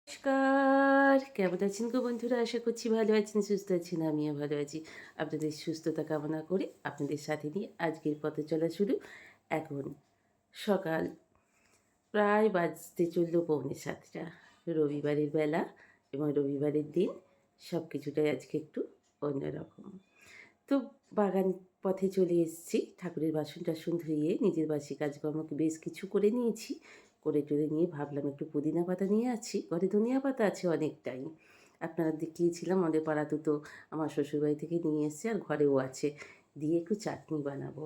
নমস্কার, কেমন আছেন গো বন্ধুরা? আশা করছি ভালো আছেন, সুস্থ আছেন। আমিও ভালো আছি। আপনাদের সুস্থতা কামনা করে আপনাদের সাথে নিয়ে আজকের পথে চলা শুরু। এখন সকাল প্রায় বাজতে চলল পৌনে ৭টা। রবিবারের বেলা এবং রবিবারের দিন সব কিছুটাই আজকে একটু অন্যরকম। তো বাগান পথে চলে এসেছি। ঠাকুরের বাসন-টাসন ধুয়ে নিজের বাসি কাজকর্ম বেশ কিছু করে নিয়েছি। করে টরে নিয়ে ভাবলাম একটু পুদিনা পাতা নিয়ে আছি। ঘরে ধনিয়া পাতা আছে অনেকটাই। আপনারা দেখিয়েছিলাম আমাদের পাড়াতে তো আমার শ্বশুরবাড়ি থেকে নিয়ে এসেছে আর ঘরেও আছে। দিয়ে একটু চাটনি বানাবো।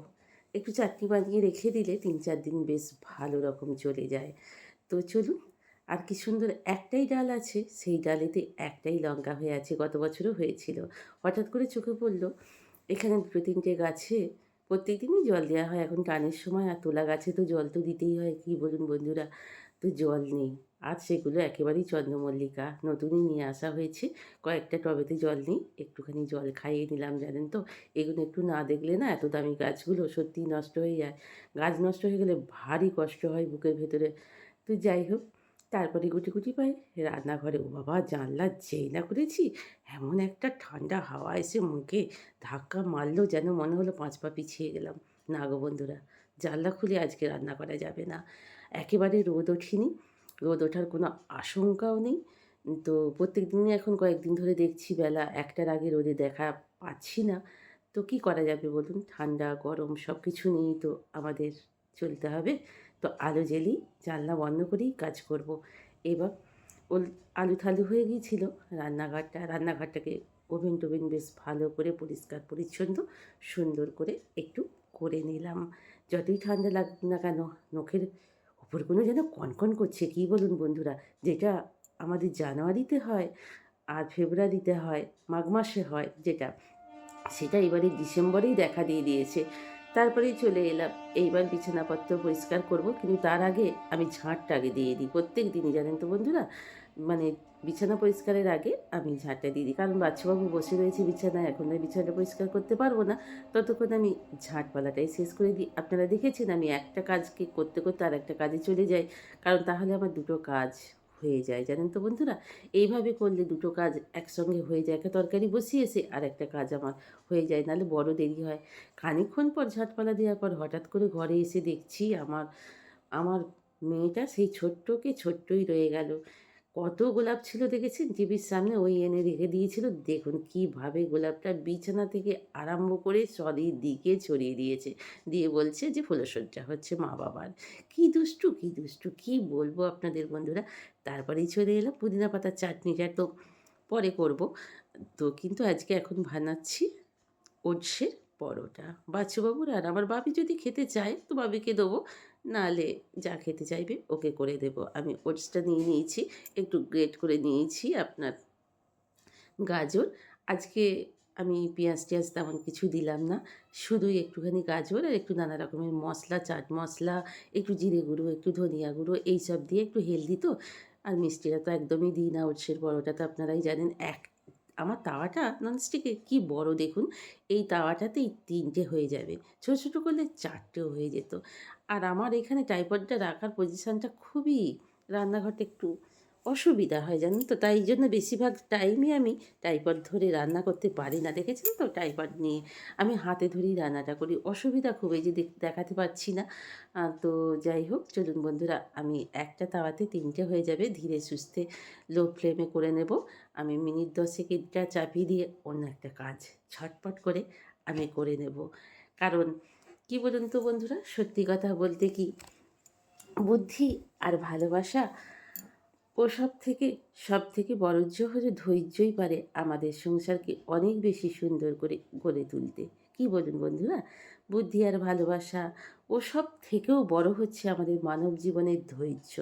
একটু চাটনি বানিয়ে রেখে দিলে ৩-৪ দিন বেশ ভালো রকম চলে যায়। তো চলুন, আর কি সুন্দর একটাই ডাল আছে, সেই ডালেতে একটাই লঙ্কা হয়ে আছে। গত বছরও হয়েছিল। হঠাৎ করে চোখে পড়ল এখানে ২-৩টে গাছে প্রত্যেকদিনই জল দেওয়া হয় এখন টানের সময়, আর তোলা গাছে তো জল তো দিতেই হয়, কী বলুন বন্ধুরা? তো জল নেই। আর সেগুলো একেবারেই চন্দ্রমল্লিকা নতুনই নিয়ে আসা হয়েছে। কয়েকটা টবেতে জল নেই। একটুখানি জল খাইয়ে নিলাম জানেন তো? এগুলো একটু না দেখলে না এত দামি গাছগুলো সত্যিই নষ্ট হয়ে যায়। গাছ নষ্ট হয়ে গেলে ভারী কষ্ট হয় বুকের ভেতরে। তো যাই হোক, তারপরে গুটি পাই রান্নাঘরে। ও বাবা! জানলা যেই না খুলেছি, এমন একটা ঠান্ডা হাওয়া এসে মুখে ধাক্কা মারল যেন মনে হলো ৫ পা পিছিয়ে গেলাম। না গো বন্ধুরা, জানলা খুলে আজকে রান্না করা যাবে না। একেবারে রোদ ওঠেনি। রোদ ওঠার কোনো আশঙ্কাও নেই। তো প্রত্যেকদিনই এখন কয়েকদিন ধরে দেখছি বেলা ১টার আগে রোদে দেখা পাচ্ছি না। তো কী করা যাবে বলুন? ঠান্ডা, গরম সব কিছু নিয়েই তো আমাদের চলতে হবে। তো আলো জ্বেলেই জানলা বন্ধ করেই কাজ করব। এবার আলু-থালু হয়ে গিয়েছিল রান্নাঘরটাকে ওভেন-টোভেন বেশ ভালো করে পরিষ্কার পরিচ্ছন্ন সুন্দর করে একটু করে নিলাম। যতই ঠান্ডা লাগুক না কেন নখের উপরগুলো যেন কনকন করছে, কী বলুন বন্ধুরা? যেটা আমাদের জানুয়ারিতে হয় আর ফেব্রুয়ারিতে হয়, মাঘ মাসে হয় যেটা, সেটা এবারে ডিসেম্বরেই দেখা দিয়ে দিয়েছে। তারপরেই চলে এলাম। এইবার বিছানাপত্র পরিষ্কার করব। কিন্তু তার আগে আমি ঝাঁটটা আগে দিয়ে দিই। প্রত্যেক দিনই জানেন তো বন্ধুরা? মানে বিছানা পরিষ্কারের আগে আমি ঝাঁটটা দিয়ে দিই। কারণ বাচ্চাবাবু বসে রয়েছে বিছানায়, এখন আর বিছানাটা পরিষ্কার করতে পারব না। ততক্ষণ আমি ঝাঁটপালাটাই শেষ করে দিই। আপনারা দেখেছেন আমি একটা কাজকে করতে আরেকটা কাজে চলে যাই। কারণ তাহলে আমার দুটো কাজ হয়ে যায়। জানেন তো বন্ধুরা? এইভাবে করলে দুটো কাজ একসঙ্গে হয়ে যায়। একটা তরকারি বসিয়েছি আরেকটা কাজ আমার হয়ে যায়, নাহলে বড় দেরি হয়। খানিকক্ষণ পর ঝাঁটপালা দেওয়ার পর হঠাৎ করে ঘরে এসে দেখছি আমার আমার মেয়েটা সেই ছোট্টকে ছোট্টই রয়ে গেল। কত গোলাপ ছিল দেখেছেন টিভির সামনে, ওই এনে রেখে দিয়েছিল। দেখুন কীভাবে গোলাপটা বিছানা থেকে আরম্ভ করে চারিদিকে ছড়িয়ে দিয়েছে। দিয়ে বলছে যে ফুলশয্যা হচ্ছে মা-বাবার। কী দুষ্টু, কী বলবো আপনাদের বন্ধুরা। তারপরেই চলে এলাম পুদিনা পাতার চাটনিটা তো পরে করব। তো কিন্তু আজকে এখন বানাচ্ছি ওটসের পরোটা। বাচ্চুবাবুর আর আমার বাবি যদি খেতে চায় তো বাবিকে দেবো, নাহলে যা খেতে চাইবে ওকে করে দেবো। আমি ওটসটা নিয়ে নিয়েছি, একটু গ্রেট করে নিয়েছি আপনার গাজর। আজকে আমি পেঁয়াজ-টেয়াজ তেমন কিছু দিলাম না। শুধুই একটুখানি গাজর আর একটু নানা রকমের মশলা, চাট মশলা, একটু জিরে গুঁড়ো, একটু ধনিয়া গুঁড়ো এইসব দিয়ে একটু হেলদি তো। আর মিষ্টিটা তো একদমই দিই না ওটসের পরোটা তো আপনারাই জানেন। আমার তাওয়াটা ননস্টিকের কী বড় দেখুন। এই তাওয়াটাতেই ৩ টে হয়ে যাবে। ছোট, ছোট করলে ৪ টেও হয়ে যেত। আর আমার এখানে ট্রাইপডটা রাখার পজিশনটা খুবই, রান্নাঘরটা একটু অসুবিধা হয় জানেন তো। তাই জন্য বেশিরভাগ টাইমই আমি ট্রাইপড ধরে রান্না করতে পারি না। দেখেছেন তো ট্রাইপড নিয়ে আমি হাতে ধরেই রান্নাটা করি। অসুবিধা খুব, এই যে দেখাতে পারছি না। তো যাই হোক চলুন বন্ধুরা, আমি একটা তাওয়াতে ৩ টে হয়ে যাবে। ধীরে সুস্থে লো ফ্লেমে করে নেব। আমি মিনিট ১০ এটা চাপিয়ে দিয়ে অন্য একটা কাজ ঝটপট করে আমি করে নেব। কারণ কী বলুন তো বন্ধুরা, সত্যি কথা বলতে কি, বুদ্ধি আর ভালোবাসা সবথেকে বড় হচ্ছে ধৈর্যই পারে আমাদের সংসারকে অনেক বেশি সুন্দর করে গড়ে তুলতে। কী বলুন বন্ধুরা? বুদ্ধি আর ভালোবাসা সব থেকেও বড় হচ্ছে আমাদের মানব জীবনের ধৈর্য।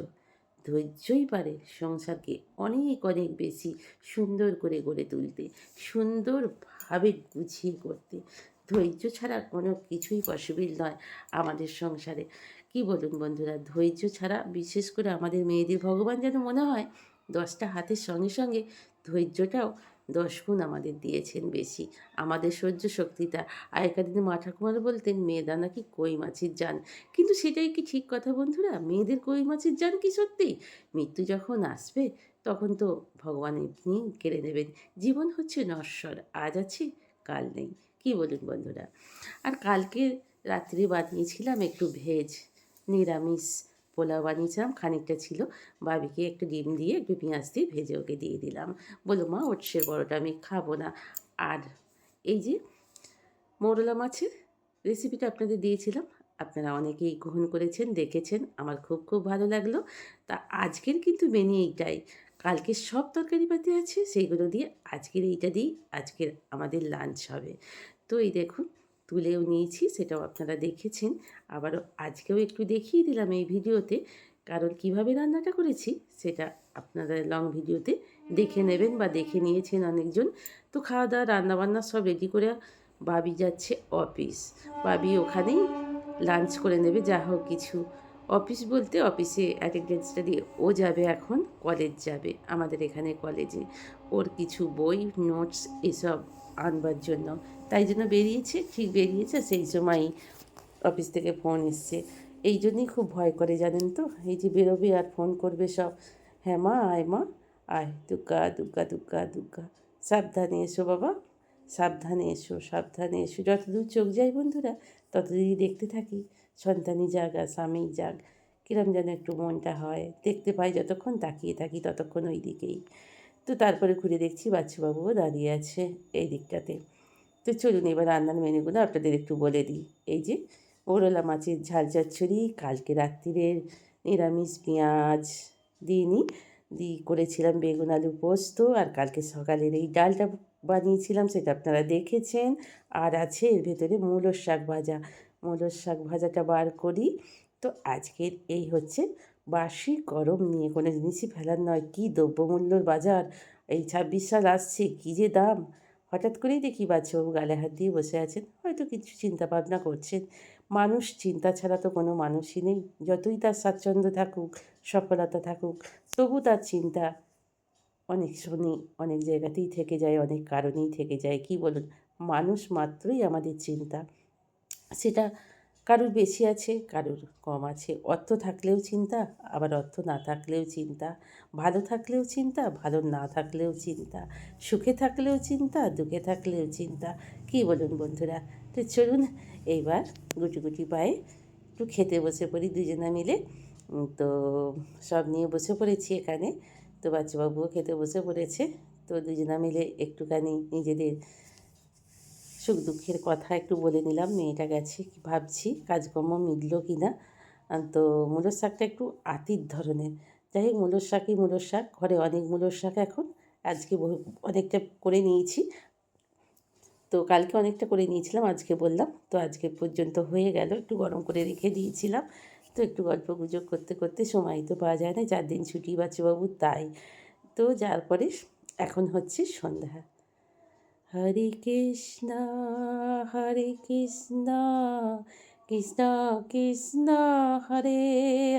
ধৈর্যই পারে সংসারকে অনেক বেশি সুন্দর করে গড়ে তুলতে, সুন্দরভাবে গুছিয়ে করতে। ধৈর্য ছাড়া কোনো কিছুই পসিবল নয় আমাদের সংসারে। কী বলুন বন্ধুরা? ধৈর্য ছাড়া বিশেষ করে আমাদের মেয়েদের ভগবান যেন মনে হয় ১০টা হাতের সঙ্গে ধৈর্যটাও ১০ গুণ আমাদের দিয়েছেন বেশি। আমাদের সহ্য শক্তিটা, আগেকার দিনে মা ঠাকুমারা বলতেন মেয়েরা নাকি কই মাছের জান। কিন্তু সেটাই কি ঠিক কথা বন্ধুরা? মেয়েদের কই মাছের জান কি সত্যি? মৃত্যু যখন আসবে তখন তো ভগবান এমনি কেড়ে নেবেন। জীবন হচ্ছে নশ্বর, আজ আছে কাল নেই। কী বলুন বন্ধুরা? আর কালকে রাত্রে বানিয়েছিলাম একটু ভেজ নিরামিষ পোলাও বানিয়েছিলাম, খানিকটা ছিল। বাবিকে একটু ডিম দিয়ে একটু পেঁয়াজ দিয়ে ভেজে ওকে দিয়ে দিলাম। বললো মা ওটসের বড়োটা আমি খাবো না। আর এই যে মোরলা মাছের রেসিপিটা আপনাদের দিয়েছিলাম, আপনারা অনেকেই গ্রহণ করেছেন, দেখেছেন, আমার খুব খুব ভালো লাগলো। তা আজকের কিন্তু মেনু এইটাই। কালকের সব তরকারিপাতি আছে সেইগুলো দিয়ে আজকের এইটা দিয়েই আজকের আমাদের লাঞ্চ হবে। তো এই দেখুন তুলেও নিয়েছি, সেটাও আপনারা দেখেছেন। আবারও আজকেও একটু দেখিয়ে দিলাম এই ভিডিওতে, কারণ কিভাবে রান্নাটা করেছি সেটা আপনারা লং ভিডিওতে দেখে নেবেন বা দেখে নিয়েছেন অনেকজন। তো খাওয়া দাওয়া রান্নাবান্না সব রেডি করে বাবি যাচ্ছে অফিস। বাবি ওখানেই লাঞ্চ করে নেবে যা হোক কিছু। অফিস বলতে অফিসে অ্যাটেন্ডেন্সটা দিয়ে ও যাবে এখন কলেজ যাবে, আমাদের এখানে কলেজে ওর কিছু বই নোটস এসব আনবার জন্য। তাই জন্য বেরিয়েছে, ঠিক বেরিয়েছে সেই সময়ই অফিস থেকে ফোন এসছে। এই জন্যই খুব ভয় করে জানেন তো, এই যে বেরোবে আর ফোন করবে সব। হ্যাঁ মা আয়, মা আয়, দুগ্গা দুগ্গা দুগ্গা দুগ্গা, সাবধানে এসো বাবা, সাবধানে এসো, সাবধানে এসো। যতদূর চোখ যায় বন্ধুরা ততদূরই দেখতে থাকি। সন্তানই যাক আর স্বামী যাক, কিরম যেন একটু মনটা হয়, দেখতে পাই যতক্ষণ তাকিয়ে থাকি ততক্ষণ ওই দিকেই। তো তারপরে ঘুরে দেখছি বাচ্চুবাবুও দাঁড়িয়ে আছে এই দিকটাতে। তো চলুন এবার রান্নার মেনুগুলো আপনাদের একটু বলে দিই। এই যে ওরলা মাছের ঝাল চচ্চড়ি, কালকে রাত্রিরের নিরামিষ পেঁয়াজ দিইনি, করেছিলাম বেগুন আলু পোস্ত, আর কালকে সকালের এই ডালটা বানিয়েছিলাম সেটা আপনারা দেখেছেন। আর আছে এর ভেতরে মূলোর শাক ভাজা। মূলোর শাক ভাজাটা বার করি। তো আজকের এই হচ্ছে বাসি গরম নিয়ে কোনো জিনিসই ফেলার নয়। কী দ্রব্যমূল্যর বাজার! এই ২৬ সাল আসছে, কী যে দাম! হঠাৎ করেই দেখি বাচ্চাবাবু গালে হাত দিয়ে বসে আছেন, হয়তো কিছু চিন্তা ভাবনা করছেন। মানুষ চিন্তা ছাড়া তো কোনো মানুষই নেই। যতই তার স্বাচ্ছন্দ্য থাকুক, সফলতা থাকুক, তবু তার চিন্তা অনেক শুনি অনেক জায়গাতেই থেকে যায়, অনেক কারণেই থেকে যায়। কী বলুন? মানুষ মাত্রই আমাদের চিন্তা। সেটা কারুর বেশি আছে, কারুর কম আছে। অর্থ থাকলেও চিন্তা, আবার অর্থ না থাকলেও চিন্তা। ভালো থাকলেও চিন্তা, ভালো না থাকলেও চিন্তা। সুখে থাকলেও চিন্তা, দুঃখে থাকলেও চিন্তা। কী বলুন বন্ধুরা? তো চলুন এইবার গুটি গুটি পায়ে একটু খেতে বসে পড়ি দুজনে মিলে। তো সব নিয়ে বসে পড়েছি এখানে। তো বাচ্চাবাবুও খেতে বসে পড়েছে। তো দুজনা মিলে একটুখানি নিজেদের সুখ দুঃখের কথা একটু বলে নিলাম। মেয়েটা গেছে, ভাবছি কাজকর্ম মিটলো কি না। তো মূলোর শাকটা একটু আঁতির ধরনের। যাই হোক মূলোর শাকই মূলোর শাক, ঘরে অনেক মূলোর শাক এখন। আজকে অনেকটা করে নিয়েছি। তো কালকে অনেকটা করে নিয়েছিলাম, আজকে বললাম। তো আজকে পর্যন্ত হয়ে গেল, একটু গরম করে রেখে দিয়েছিলাম। তো একটু গল্প গুজব করতে করতে সময় তো পাওয়া যায় না, 4 দিন ছুটি বাচ্চাবাবুর তাই। তো যার পরে এখন হচ্ছে সন্ধ্যা। হরে কৃষ্ণ হরে কৃষ্ণ কৃষ্ণ কৃষ্ণ হরে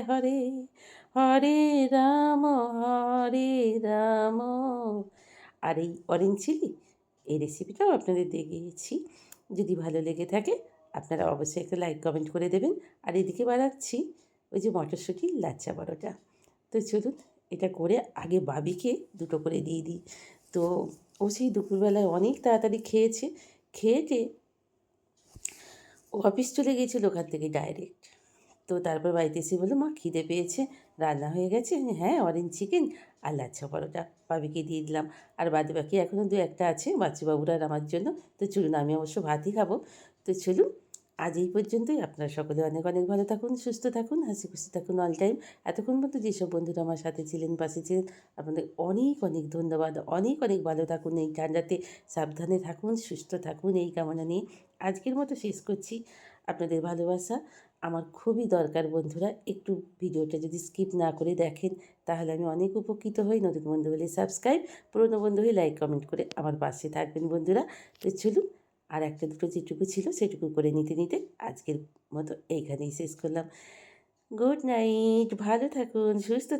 হরে, হরে রাম হরে রাম। আর এই অরেঞ্জ চিলি এই রেসিপিটাও আপনাদের দেখিয়েছি। যদি ভালো লেগে থাকে আপনারা অবশ্যই একটা লাইক কমেন্ট করে দেবেন। আর এদিকে বানাচ্ছি ওই যে মটরশুঁটির লাচ্চা পরোটা। তো চলুন এটা করে আগে বাবিকে দুটো করে দিয়ে দিই। তো ও সেই দুপুরবেলায় অনেক তাড়াতাড়ি খেয়েছে। খেয়েটে ও অফিস চলে গিয়েছিল ওখান থেকে ডাইরেক্ট। তো তারপর বাড়িতে এসে বললো মা খিদে পেয়েছে, রান্না হয়ে গেছে? আমি হ্যাঁ অরেঞ্জ চিকেন আর লাচ্ছা পরোটা বাবিকে দিয়ে দিলাম। আর বাদ বাকি এখনও দু একটা আছে বাচ্চাবাবুরা আর আমার জন্য। তো চলুন আমি অবশ্য ভাতই খাবো। তো চলুন আজ এই পর্যন্তই। আপনারা সকলে অনেক অনেক ভালো থাকুন, সুস্থ থাকুন, হাসি খুশি থাকুন অল টাইম। এতক্ষণ পর্যন্ত যেসব বন্ধুরা আমার সাথে ছিলেন, পাশে ছিলেন, আপনাদের অনেক অনেক ধন্যবাদ। অনেক অনেক ভালো থাকুন এই ঠান্ডাতে, সাবধানে থাকুন, সুস্থ থাকুন এই কামনা নিয়ে আজকের মতো শেষ করছি। আপনাদের ভালোবাসা আমার খুবই দরকার বন্ধুরা। একটু ভিডিওটা যদি স্কিপ না করে দেখেন তাহলে আমি অনেক উপকৃত হই। নতুন বন্ধু হলে সাবস্ক্রাইব, পুরনো বন্ধু হলে লাইক কমেন্ট করে আমার পাশে থাকবেন বন্ধুরা। তো চলুন আর একটা দুটো যেটুকু ছিল সেটুকু করে নিতে নিতে আজকের মতো এইখানেই শেষ করলাম। গুড নাইট, ভালো থাকুন, সুস্থ